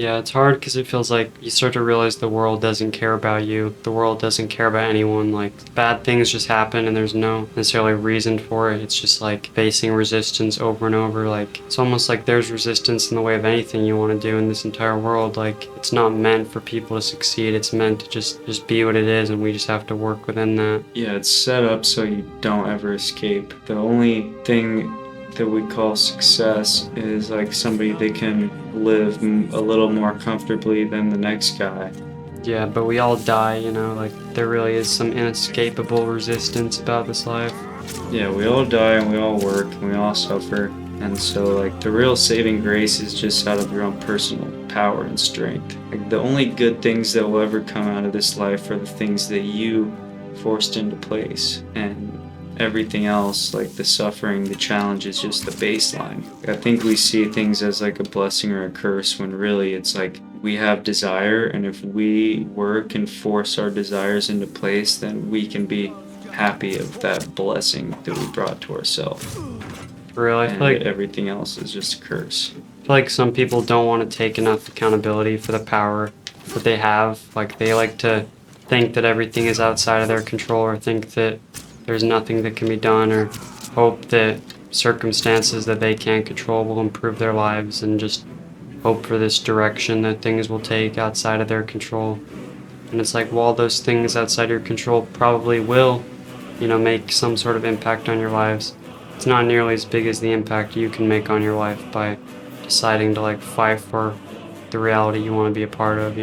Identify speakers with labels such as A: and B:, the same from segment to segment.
A: Yeah, it's hard because it feels like you start to realize the world doesn't care about you. The world doesn't care about anyone. Like, bad things just happen and there's no necessarily reason for it. It's just like facing resistance over and over. Like, it's almost like there's resistance in the way of anything you want to do in this entire world. Like, it's not meant for people to succeed. It's meant to just be what it is, and we just have to work within that.
B: Yeah, it's set up so you don't ever escape. The only thing that we call success is like somebody they can live a little more comfortably than the next guy.
A: Yeah, but we all die, like there really is some inescapable resistance about this life.
B: Yeah, we all die and we all work and we all suffer. And so, like, the real saving grace is just out of your own personal power and strength. Like, the only good things that will ever come out of this life are the things that you forced into place. And everything else, like the suffering, the challenge, is just the baseline. I think we see things as like a blessing or a curse when really it's like we have desire, and if we work and force our desires into place, then we can be happy of that blessing that we brought to ourselves.
A: For real, I feel
B: And
A: like
B: everything else is just a curse.
A: some people don't want to take enough accountability for the power that they have. Like, they like to think that everything is outside of their control, or think that there's nothing that can be done, or hope that circumstances that they can't control will improve their lives, and just hope for this direction that things will take outside of their control. And it's like, while those things outside your control probably will, make some sort of impact on your lives, it's not nearly as big as the impact you can make on your life by deciding to like fight for the reality you want to be a part of.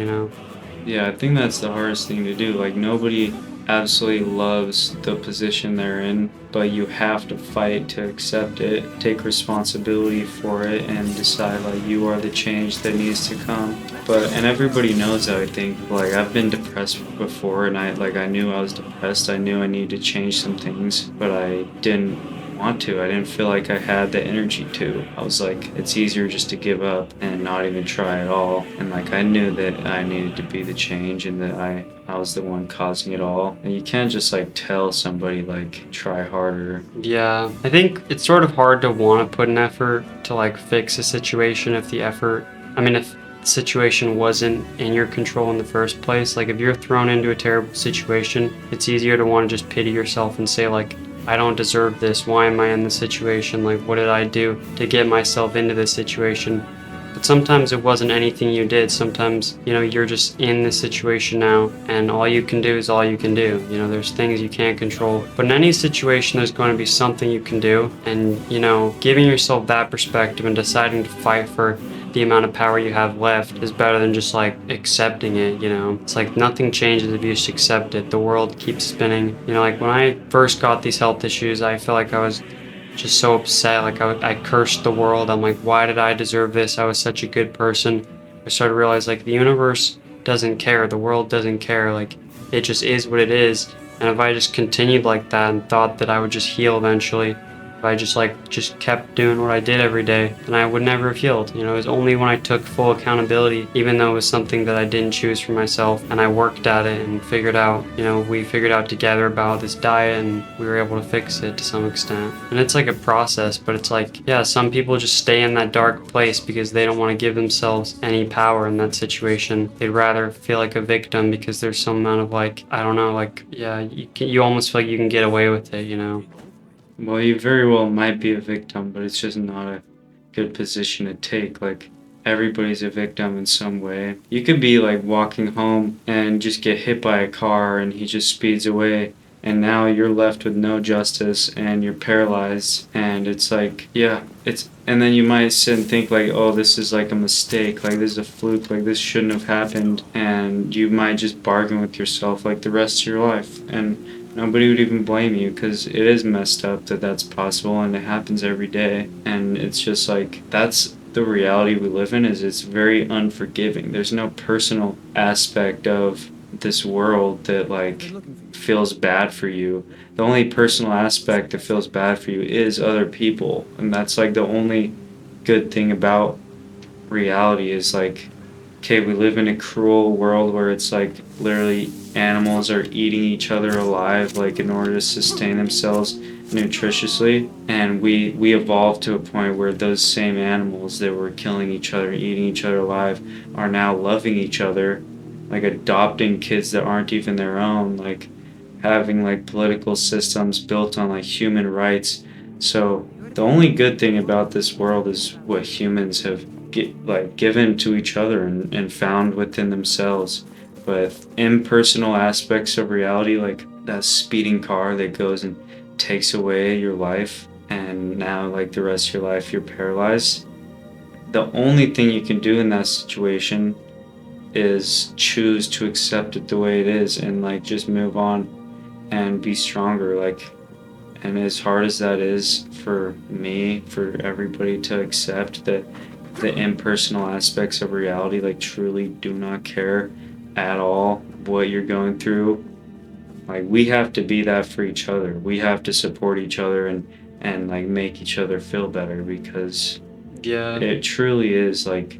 B: Yeah, I think that's the hardest thing to do. Like, nobody absolutely loves the position they're in, but you have to fight to accept it, take responsibility for it, and decide like you are the change that needs to come. And everybody knows that. I think, like, I've been depressed before, and I knew I was depressed. I knew I needed to change some things, but I didn't want to. I didn't feel like I had the energy to. I was like, it's easier just to give up and not even try at all. And like, I knew that I needed to be the change, and that I was the one causing it all. And you can't just like tell somebody like try harder.
A: Yeah, I think it's sort of hard to want to put an effort to like fix a situation if if the situation wasn't in your control in the first place. Like, if you're thrown into a terrible situation, it's easier to want to just pity yourself and say like, I don't deserve this. Why am I in this situation? Like, what did I do to get myself into this situation? But sometimes it wasn't anything you did. Sometimes, you're just in this situation now, and all you can do is all you can do. There's things you can't control. But in any situation, there's going to be something you can do. And, giving yourself that perspective and deciding to fight for the amount of power you have left is better than just like accepting it. It's like nothing changes if you just accept it. The world keeps spinning. Like, when I first got these health issues, I felt like I was just so upset. Like, I cursed the world. I'm like, why did I deserve this? I was such a good person. I started to realize like the universe doesn't care, the world doesn't care. Like, it just is what it is. And if I just continued like that and thought that I would just heal eventually, if I just kept doing what I did every day, then I would never have healed. It was only when I took full accountability, even though it was something that I didn't choose for myself, and I worked at it and figured out, we figured out together about this diet, and we were able to fix it to some extent. And it's like a process, but it's like, yeah, some people just stay in that dark place because they don't want to give themselves any power in that situation. They'd rather feel like a victim because there's some amount of like, I don't know, like, yeah, you almost feel like you can get away with it.
B: Well, you very well might be a victim, but it's just not a good position to take. Like, everybody's a victim in some way. You could be like walking home and just get hit by a car and he just speeds away, and now you're left with no justice and you're paralyzed, and it's like, yeah, and then you might sit and think like, oh, this is like a mistake, like this is a fluke, like this shouldn't have happened, and you might just bargain with yourself like the rest of your life, and nobody would even blame you because it is messed up that that's possible, and it happens every day. And it's just like, that's the reality we live in. Is it's very unforgiving. There's no personal aspect of this world that like feels bad for you. The only personal aspect that feels bad for you is other people, and that's like the only good thing about reality. Is like, okay, we live in a cruel world where it's like literally animals are eating each other alive, like in order to sustain themselves, nutritiously, and we evolved to a point where those same animals that were killing each other, eating each other alive, are now loving each other, like adopting kids that aren't even their own, like having like political systems built on like human rights. So the only good thing about this world is what humans have given to each other and found within themselves. But impersonal aspects of reality, like that speeding car that goes and takes away your life, and now like the rest of your life you're paralyzed. The only thing you can do in that situation is choose to accept it the way it is and like just move on and be stronger. Like, and as hard as that is for me, for everybody to accept that the impersonal aspects of reality like truly do not care at all what you're going through, like we have to be that for each other. We have to support each other and like make each other feel better, because
A: Yeah.
B: it truly is like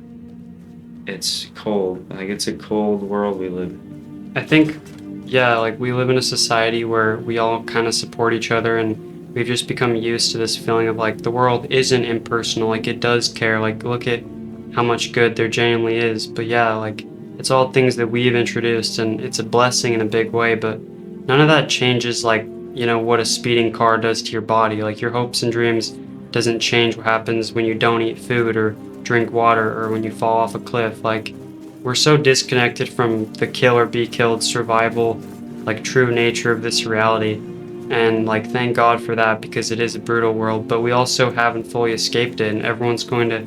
B: it's cold. Like it's a cold world we live in.
A: I think, yeah, like we live in a society where we all kind of support each other, and we've just become used to this feeling of like the world isn't impersonal, like it does care. Like, look at how much good there genuinely is. But yeah, like it's all things that we've introduced, and it's a blessing in a big way, but none of that changes, like, what a speeding car does to your body. Like, your hopes and dreams doesn't change what happens when you don't eat food or drink water or when you fall off a cliff. Like, we're so disconnected from the kill or be killed survival, like true nature of this reality. And like, thank God for that, because it is a brutal world, but we also haven't fully escaped it, and everyone's going to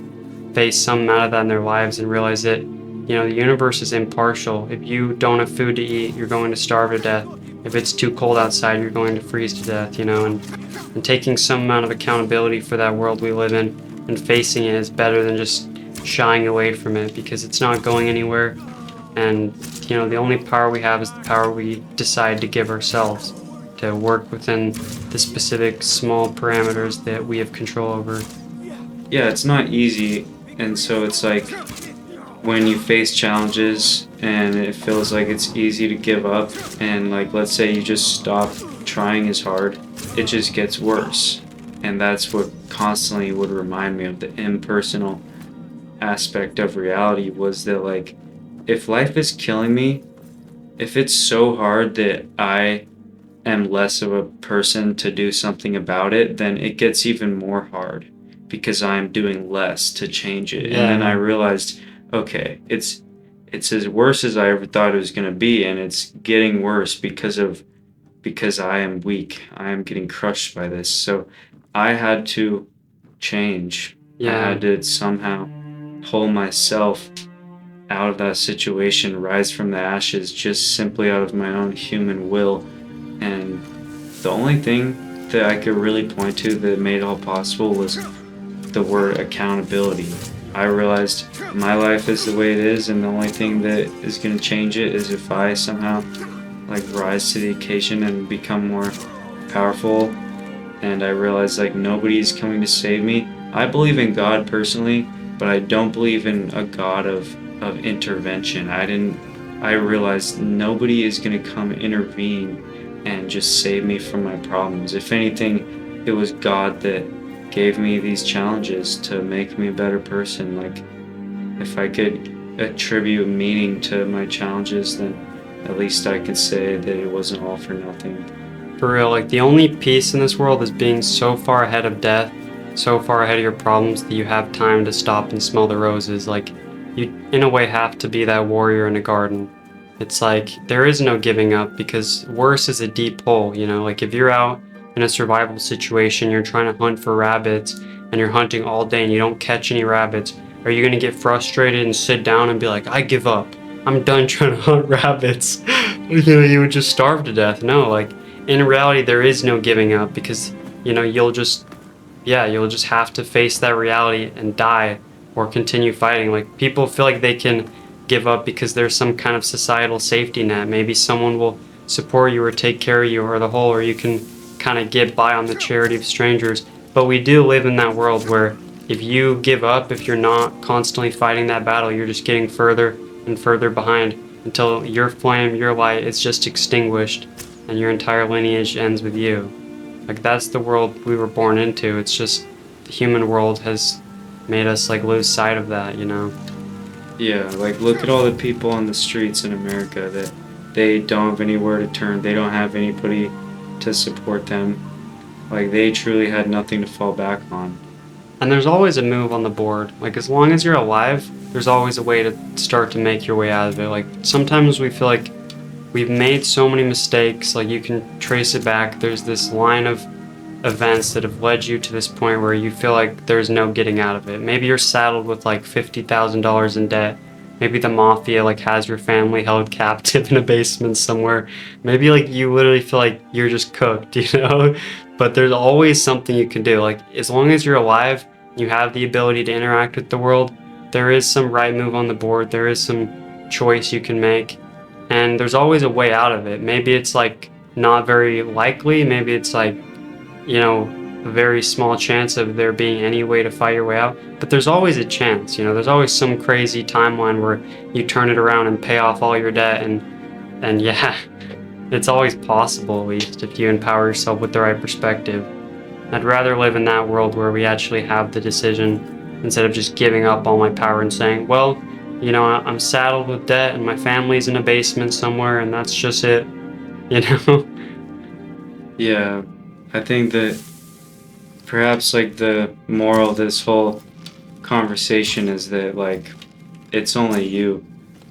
A: face some amount of that in their lives and realize that, the universe is impartial. If you don't have food to eat, you're going to starve to death. If it's too cold outside, you're going to freeze to death, and taking some amount of accountability for that world we live in and facing it is better than just shying away from it, because it's not going anywhere. And the only power we have is the power we decide to give ourselves, to work within the specific small parameters that we have control over.
B: Yeah, it's not easy, and so it's like when you face challenges and it feels like it's easy to give up, and like let's say you just stop trying as hard, it just gets worse. And that's what constantly would remind me of the impersonal aspect of reality, was that like if life is killing me, if it's so hard that I am less of a person to do something about it, then it gets even more hard because I'm doing less to change it. And then I
A: Yeah.
B: realized, okay, it's as worse as I ever thought it was going to be, and it's getting worse because I am weak. I am getting crushed by this. So I had to change. I
A: Yeah.
B: had to somehow pull myself out of that situation, rise from the ashes, just simply out of my own human will. And the only thing that I could really point to that made it all possible was the word accountability. I realized my life is the way it is, and the only thing that is going to change it is if I somehow like rise to the occasion and become more powerful. And I realized like nobody's coming to save me. I believe in God personally, but I don't believe in a God of intervention. I realized nobody is going to come intervene and just save me from my problems. If anything, it was God that gave me these challenges to make me a better person. Like, if I could attribute meaning to my challenges, then at least I could say that it wasn't all for nothing.
A: For real, like the only peace in this world is being so far ahead of death, so far ahead of your problems that you have time to stop and smell the roses. Like, you, in a way, have to be that warrior in a garden. It's like there is no giving up, because worse is a deep hole, Like, if you're out in a survival situation, you're trying to hunt for rabbits, and you're hunting all day and you don't catch any rabbits, are you going to get frustrated and sit down and be like, I give up? I'm done trying to hunt rabbits. You would just starve to death. No, like, in reality, there is no giving up, because you'll just have to face that reality and die or continue fighting. Like, people feel like they can give up because there's some kind of societal safety net. Maybe someone will support you or take care of you, or the whole, or you can kind of get by on the charity of strangers. But we do live in that world where if you give up, if you're not constantly fighting that battle, you're just getting further and further behind until your flame, your light is just extinguished and your entire lineage ends with you. Like that's the world we were born into. It's just the human world has made us like lose sight of that, you know?
B: Yeah, like look at all the people on the streets in America that they don't have anywhere to turn. They don't have anybody to support them. Like they truly had nothing to fall back on.
A: And there's always a move on the board. Like as long as you're alive, there's always a way to start to make your way out of it. Like sometimes we feel like we've made so many mistakes, like you can trace it back. There's this line of events that have led you to this point where you feel like there's no getting out of it. Maybe you're saddled with like $50,000 in debt. Maybe the mafia like has your family held captive in a basement somewhere. Maybe like you literally feel like you're just cooked, you know? But there's always something you can do. Like as long as you're alive, you have the ability to interact with the world. There is some right move on the board. There is some choice you can make. And there's always a way out of it. Maybe it's like not very likely. Maybe it's like, you know, a very small chance of there being any way to fight your way out. But there's always a chance, you know, there's always some crazy timeline where you turn it around and pay off all your debt and yeah, it's always possible at least if you empower yourself with the right perspective. I'd rather live in that world where we actually have the decision instead of just giving up all my power and saying, well, you know, I'm saddled with debt and my family's in a basement somewhere and that's just it, you know?
B: Yeah, I think that perhaps like the moral of this whole conversation is that like it's only you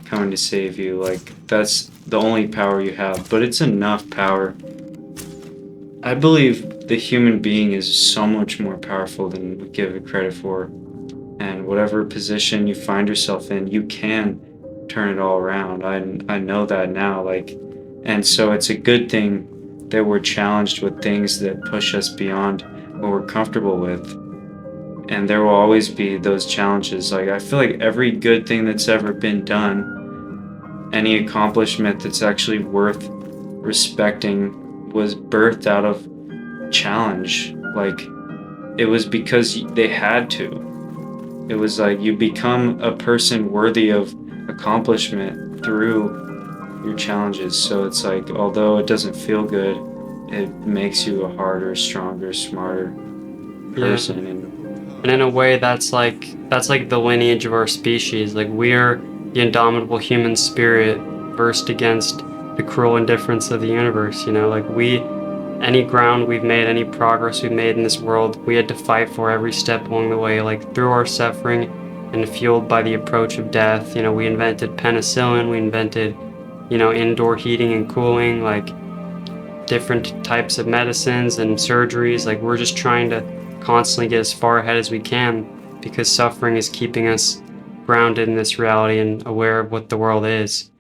B: coming to save you. Like that's the only power you have, but it's enough power. I believe the human being is so much more powerful than we give it credit for. And whatever position you find yourself in, you can turn it all around. I know that now. Like, and so it's a good thing that we're challenged with things that push us beyond what we're comfortable with. And there will always be those challenges. Like, I feel like every good thing that's ever been done, any accomplishment that's actually worth respecting, was birthed out of challenge. Like, it was because they had to. It was like you become a person worthy of accomplishment through your challenges. So it's like, although it doesn't feel good, it makes you a harder, stronger, smarter person.
A: Yeah. And in a way, that's like the lineage of our species. Like we're the indomitable human spirit versed against the cruel indifference of the universe. You know, like any ground we've made, any progress we've made in this world, we had to fight for every step along the way. Like through our suffering and fueled by the approach of death. You know, we invented penicillin. We invented, you know, indoor heating and cooling. Like different types of medicines and surgeries. Like we're just trying to constantly get as far ahead as we can because suffering is keeping us grounded in this reality and aware of what the world is.